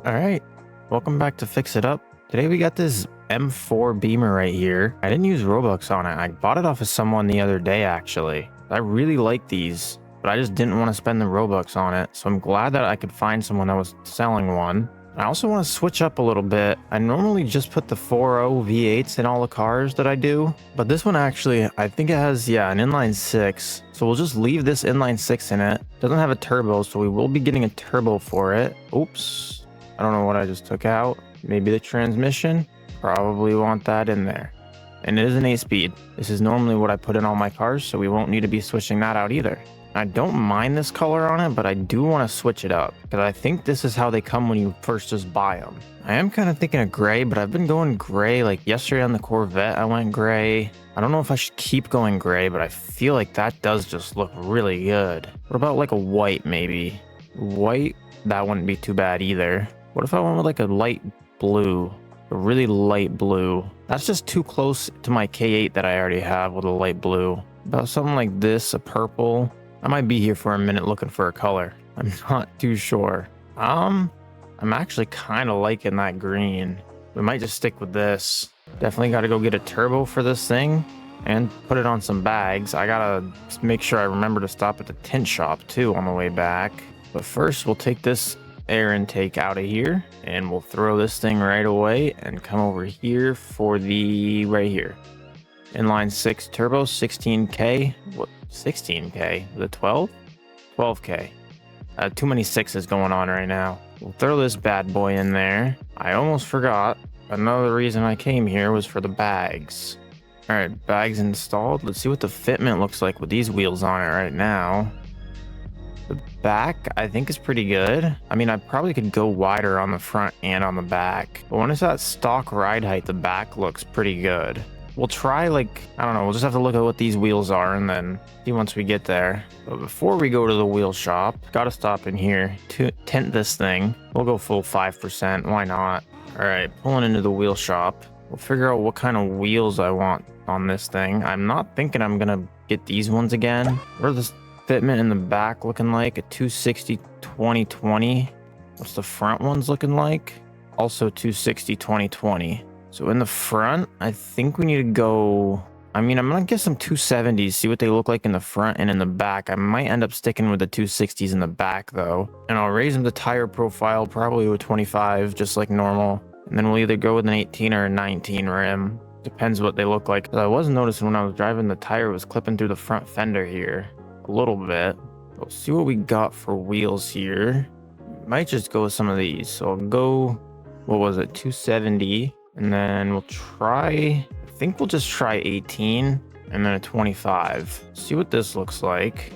All right, welcome back to Fix It Up. Today we got this M4 Beamer right here. I didn't use Robux on it. I bought it off of someone the other day actually. I really like these, but I just didn't want to spend the Robux on it. So I'm glad that I could find someone that was selling one. I also want to switch up a little bit. I normally just put the 4.0 V8s in all the cars that I do, but this one actually, I think it has, an inline 6. So we'll just leave this inline 6 in it. Doesn't have a turbo, so we will be getting a turbo for it. Oops. I don't know what I just took out. Maybe the transmission. Probably want that in there. And it is an 8-speed. This is normally what I put in all my cars, so we won't need to be switching that out either. I don't mind this color on it, but I do want to switch it up because I think this is how they come when you first just buy them. I am kind of thinking of gray, but I've been going gray. Like yesterday on the Corvette, I went gray. I don't know if I should keep going gray, but I feel like that does just look really good. What about like a white maybe? White, that wouldn't be too bad either. What if I went with like a light blue? A really light blue. That's just too close to my K8 that I already have with a light blue. About something like this, a purple. I might be here for a minute looking for a color. I'm not too sure. I'm actually kind of liking that green. We might just stick with this. Definitely got to go get a turbo for this thing and put it on some bags. I gotta make sure I remember to stop at the tint shop too on the way back. But first we'll take this air intake out of here and we'll throw this thing right away and come over here for the right here. Inline 6 turbo, 16K. What? 16K? The 12? 12K. Too many sixes going on right now. We'll throw this bad boy in there. I almost forgot. Another reason I came here was for the bags. Alright, bags installed. Let's see what the fitment looks like with these wheels on it right now. The back, I think, is pretty good. I mean, I probably could go wider on the front and on the back. But when it's at stock ride height, the back looks pretty good. We'll try, like, I don't know, we'll just have to look at what these wheels are and then see once we get there. But before we go to the wheel shop, gotta stop in here to tint this thing. We'll go full 5%, why not? All right, pulling into the wheel shop. We'll figure out what kind of wheels I want on this thing. I'm not thinking I'm gonna get these ones again. What are the fitment in the back looking like? A 260 2020. What's the front ones looking like? Also 260 2020. So in the front, I think we need to go, I'm gonna get some 270s, see what they look like in the front and in the back. I might end up sticking with the 260s in the back though. And I'll raise them to tire profile, probably with 25, just like normal. And then we'll either go with an 18 or a 19 rim. Depends what they look like. I was noticing when I was driving, the tire was clipping through the front fender here a little bit. We'll see what we got for wheels here. Might just go with some of these. So I'll go, what was it, 270. And then we'll try, I think we'll just try 18 and then a 25. See what this looks like.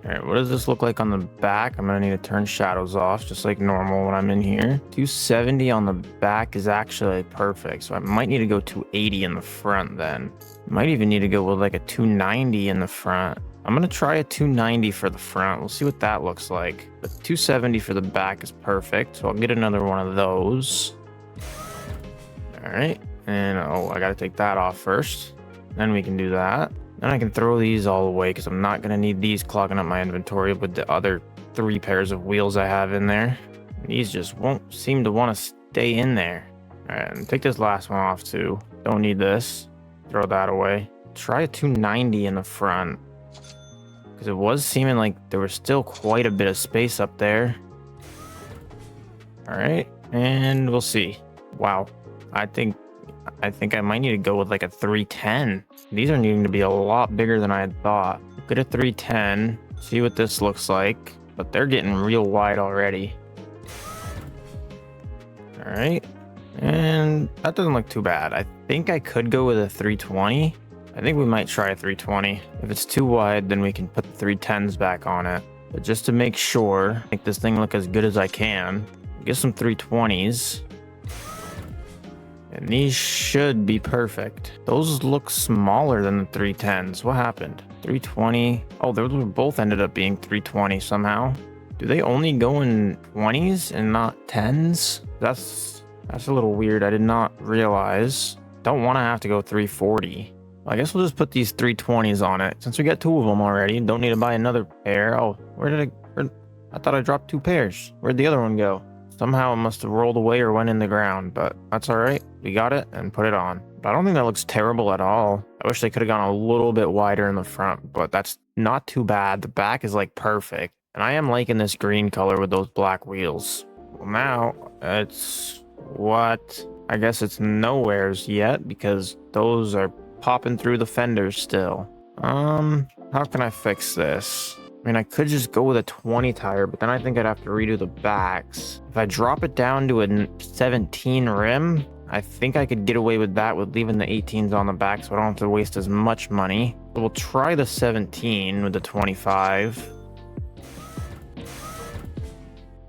All right, what does this look like on the back? I'm gonna need to turn shadows off just like normal when I'm in here. 270 on the back is actually perfect. So I might need to go 280 in the front then. Might even need to go with like a 290 in the front. I'm gonna try a 290 for the front. We'll see what that looks like. But 270 for the back is perfect. So I'll get another one of those. All right, and I gotta take that off first. Then we can do that. Then I can throw these all away because I'm not gonna need these clogging up my inventory with the other 3 pairs of wheels I have in there. These just won't seem to want to stay in there. All right, and take this last one off too. Don't need this. Throw that away. Try a 290 in the front because it was seeming like there was still quite a bit of space up there. All right, and we'll see. Wow. I think I might need to go with like a 310. These are needing to be a lot bigger than I had thought. Get a 310, see what this looks like, but they're getting real wide already. All right, and that doesn't look too bad. I think I could go with a 320. I think we might try a 320. If it's too wide, then we can put the 310s back on it. But just to make sure, make this thing look as good as I can, get some 320s. And these should be perfect. Those look smaller than the 310s. What happened? 320. Oh, those both ended up being 320 somehow. Do they only go in 20s and not 10s? That's a little weird. I did not realize. Don't want to have to go 340. I guess we'll just put these 320s on it. Since we got 2 of them already, don't need to buy another pair. Oh, where did I thought I dropped 2 pairs. Where'd the other one go? Somehow it must have rolled away or went in the ground, but that's all right. We got it and put it on. But I don't think that looks terrible at all. I wish they could have gone a little bit wider in the front, but that's not too bad. The back is like perfect. And I am liking this green color with those black wheels. Well, now it's what? I guess it's nowheres yet because those are popping through the fenders still. How can I fix this? I mean, I could just go with a 20 tire, but then I think I'd have to redo the backs. If I drop it down to a 17 rim, I think I could get away with that with leaving the 18s on the back so I don't have to waste as much money. So we'll try the 17 with the 25.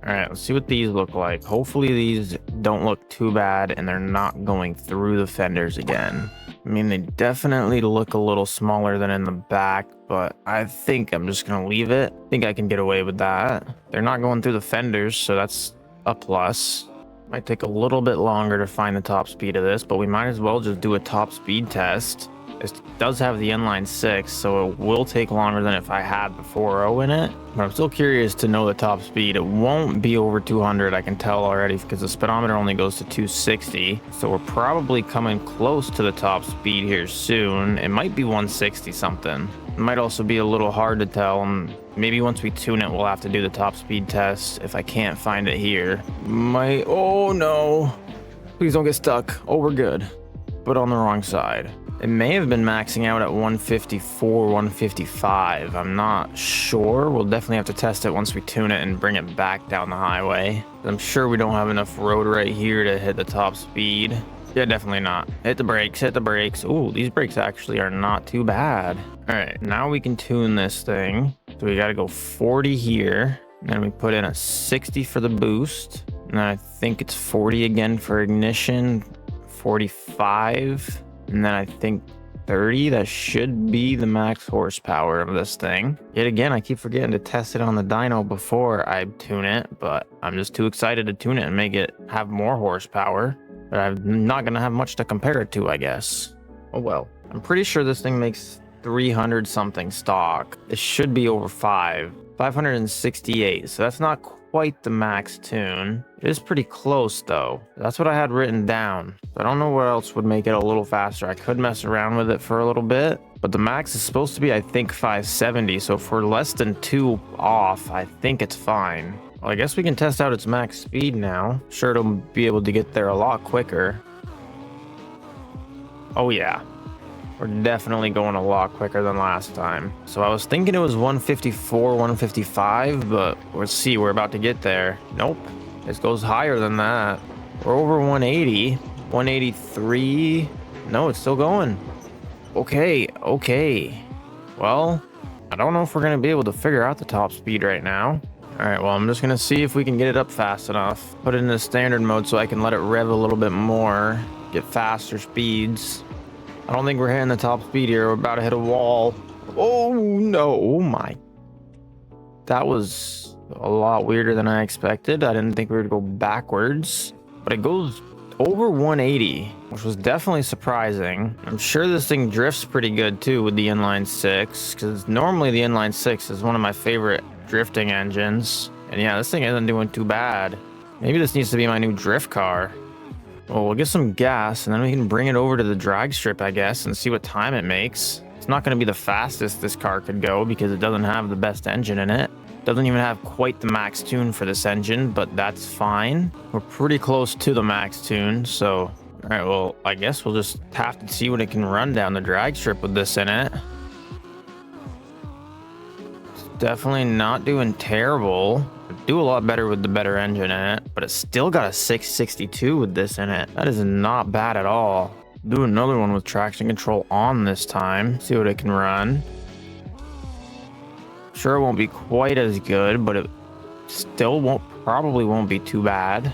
All right, let's see what these look like. Hopefully these don't look too bad and they're not going through the fenders again. I mean, they definitely look a little smaller than in the back, but I think I'm just gonna leave it. I think I can get away with that. They're not going through the fenders, so that's a plus. Might take a little bit longer to find the top speed of this, but we might as well just do a top speed test. It does have the inline 6, so it will take longer than if I had the 4.0 in it. But I'm still curious to know the top speed. It won't be over 200, I can tell already, because the speedometer only goes to 260. So we're probably coming close to the top speed here soon. It might be 160 something. It might also be a little hard to tell. Maybe once we tune it, we'll have to do the top speed test if I can't find it here. Oh no. Please don't get stuck. Oh, we're good. But on the wrong side. It may have been maxing out at 154, 155. I'm not sure. We'll definitely have to test it once we tune it and bring it back down the highway. I'm sure we don't have enough road right here to hit the top speed. Yeah, definitely not. Hit the brakes, hit the brakes. Ooh, these brakes actually are not too bad. All right, now we can tune this thing. So we got to go 40 here. And then we put in a 60 for the boost. And then I think it's 40 again for ignition. 45. And then I think 30, that should be the max horsepower of this thing. Yet again, I keep forgetting to test it on the dyno before I tune it, but I'm just too excited to tune it and make it have more horsepower. But I'm not gonna have much to compare it to, I guess. Oh well. I'm pretty sure this thing makes 300 something stock. It should be over 568, so that's not quite the max tune. It is pretty close though. That's what I had written down. I don't know what else would make it a little faster. I could mess around with it for a little bit, but the max is supposed to be, I think, 570. So if we're less than 2 off, I think it's fine. Well, I guess we can test out its max speed now. Sure, it'll be able to get there a lot quicker. Oh yeah. We're definitely going a lot quicker than last time. So I was thinking it was 154, 155, but let's see, we're about to get there. Nope, this goes higher than that. We're over 180, 183. No, it's still going. Okay. Well, I don't know if we're gonna be able to figure out the top speed right now. All right, well, I'm just gonna see if we can get it up fast enough. Put it in the standard mode so I can let it rev a little bit more, get faster speeds. I don't think we're hitting the top speed here. We're about to hit a wall. Oh no, oh my. That was a lot weirder than I expected. I didn't think we would go backwards, but it goes over 180, which was definitely surprising. I'm sure this thing drifts pretty good too with the inline 6, because normally the inline 6 is one of my favorite drifting engines. And yeah, this thing isn't doing too bad. Maybe this needs to be my new drift car. Well, we'll get some gas and then we can bring it over to the drag strip, I guess, and see what time it makes. It's not going to be the fastest this car could go because it doesn't have the best engine in it. Doesn't even have quite the max tune for this engine, but that's fine. We're pretty close to the max tune, so... All right, well, I guess we'll just have to see what it can run down the drag strip with this in it. It's definitely not doing terrible. Do a lot better with the better engine in it, but it's still got a 662 with this in it. That is not bad at all. Do another one with traction control on this time, see what it can run. Sure, it won't be quite as good, but it still probably won't be too bad.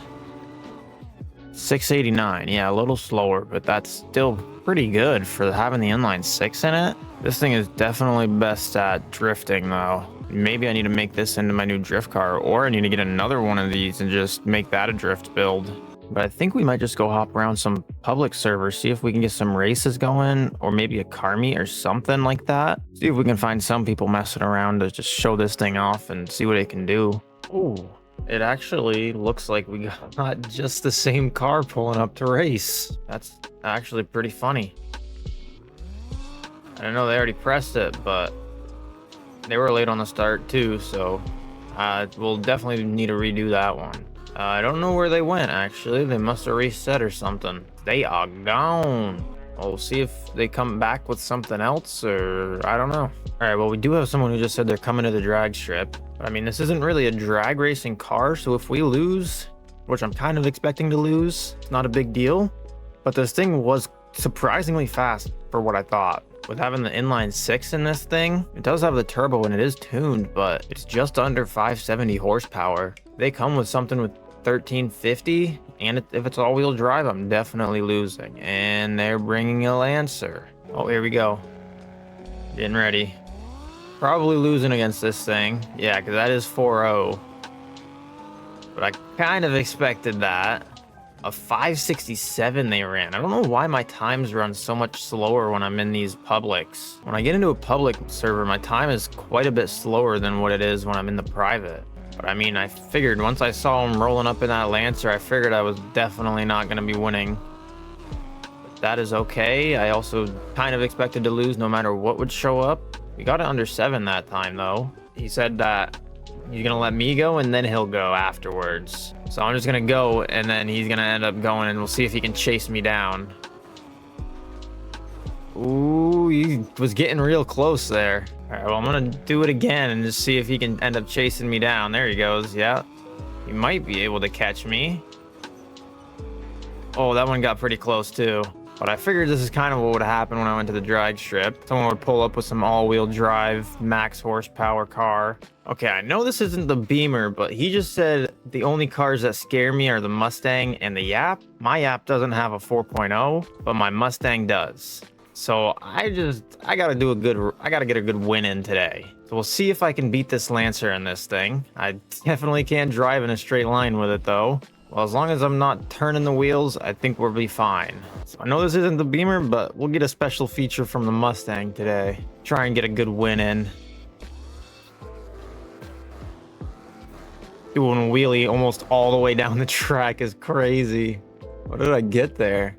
689, yeah, a little slower, but that's still pretty good for having the inline 6 in it. This thing is definitely best at drifting though. Maybe I need to make this into my new drift car, or I need to get another one of these and just make that a drift build. But I think we might just go hop around some public servers, see if we can get some races going, or maybe a car meet or something like that. See if we can find some people messing around to just show this thing off and see what it can do. Oh, it actually looks like we got just the same car pulling up to race. That's actually pretty funny. I don't know they already pressed it, but they were late on the start too, so we'll definitely need to redo that one. I don't know where they went, actually. They must have reset or something. They are gone. We'll see if they come back with something else, or I don't know. All right, well, we do have someone who just said they're coming to the drag strip. But I mean, this isn't really a drag racing car, so if we lose, which I'm kind of expecting to lose, it's not a big deal. But this thing was surprisingly fast for what I thought. With having the inline 6 in this thing, it does have the turbo and it is tuned, but it's just under 570 horsepower. They come with something with 1350, and if it's all-wheel drive, I'm definitely losing. And they're bringing a Lancer. Oh, here we go. Getting ready. Probably losing against this thing. Yeah, because that is 4-0. But I kind of expected that. A 567 they ran. I don't know why my times run so much slower when I'm in these publics. When I get into a public server, my time is quite a bit slower than what it is when I'm in the private. But I mean, I figured once I saw him rolling up in that Lancer, I figured I was definitely not going to be winning. But that is okay. I also kind of expected to lose no matter what would show up. We got it under 7 that time, though. He said that he's going to let me go and then he'll go afterwards. So I'm just going to go and then he's going to end up going and we'll see if he can chase me down. Ooh, he was getting real close there. All right, well, I'm going to do it again and just see if he can end up chasing me down. There he goes. Yeah, he might be able to catch me. Oh, that one got pretty close too. But I figured this is kind of what would happen when I went to the drag strip. Someone would pull up with some all-wheel drive, max horsepower car. Okay, I know this isn't the Beamer, but he just said the only cars that scare me are the Mustang and the Yap. My Yap doesn't have a 4.0, but my Mustang does. So I gotta get a good win in today. So we'll see if I can beat this Lancer in this thing. I definitely can't drive in a straight line with it though. Well, as long as I'm not turning the wheels, I think we'll be fine. So I know this isn't the Beamer, but we'll get a special feature from the Mustang today. Try and get a good win in. Doing a wheelie almost all the way down the track is crazy. What did I get there?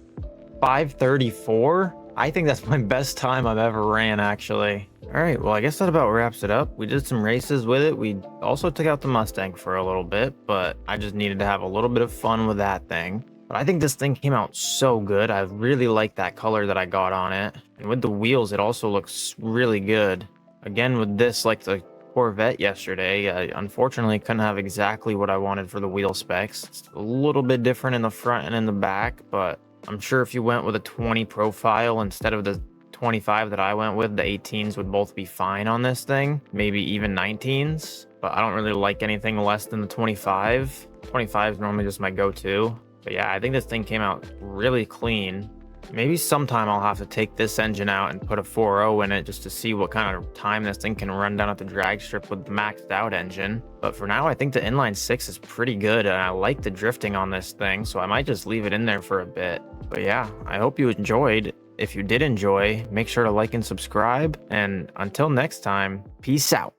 534? I think that's my best time I've ever ran, actually. All right, well, I guess that about wraps it up. We did some races with it. We also took out the Mustang for a little bit, but I just needed to have a little bit of fun with that thing. But I think this thing came out so good. I really like that color that I got on it. And with the wheels, it also looks really good. Again, with this, like the Corvette yesterday, I unfortunately couldn't have exactly what I wanted for the wheel specs. It's a little bit different in the front and in the back, but I'm sure if you went with a 20 profile instead of the 25 that I went with, the 18s would both be fine on this thing, maybe even 19s, but I don't really like anything less than the 25. 25 is normally just my go-to, but yeah, I think this thing came out really clean. Maybe sometime I'll have to take this engine out and put a 4.0 in it just to see what kind of time this thing can run down at the drag strip with the maxed out engine. But for now, I think the inline 6 is pretty good and I like the drifting on this thing, so I might just leave it in there for a bit. But yeah, I hope you enjoyed. If you did enjoy, make sure to like and subscribe. And until next time, peace out.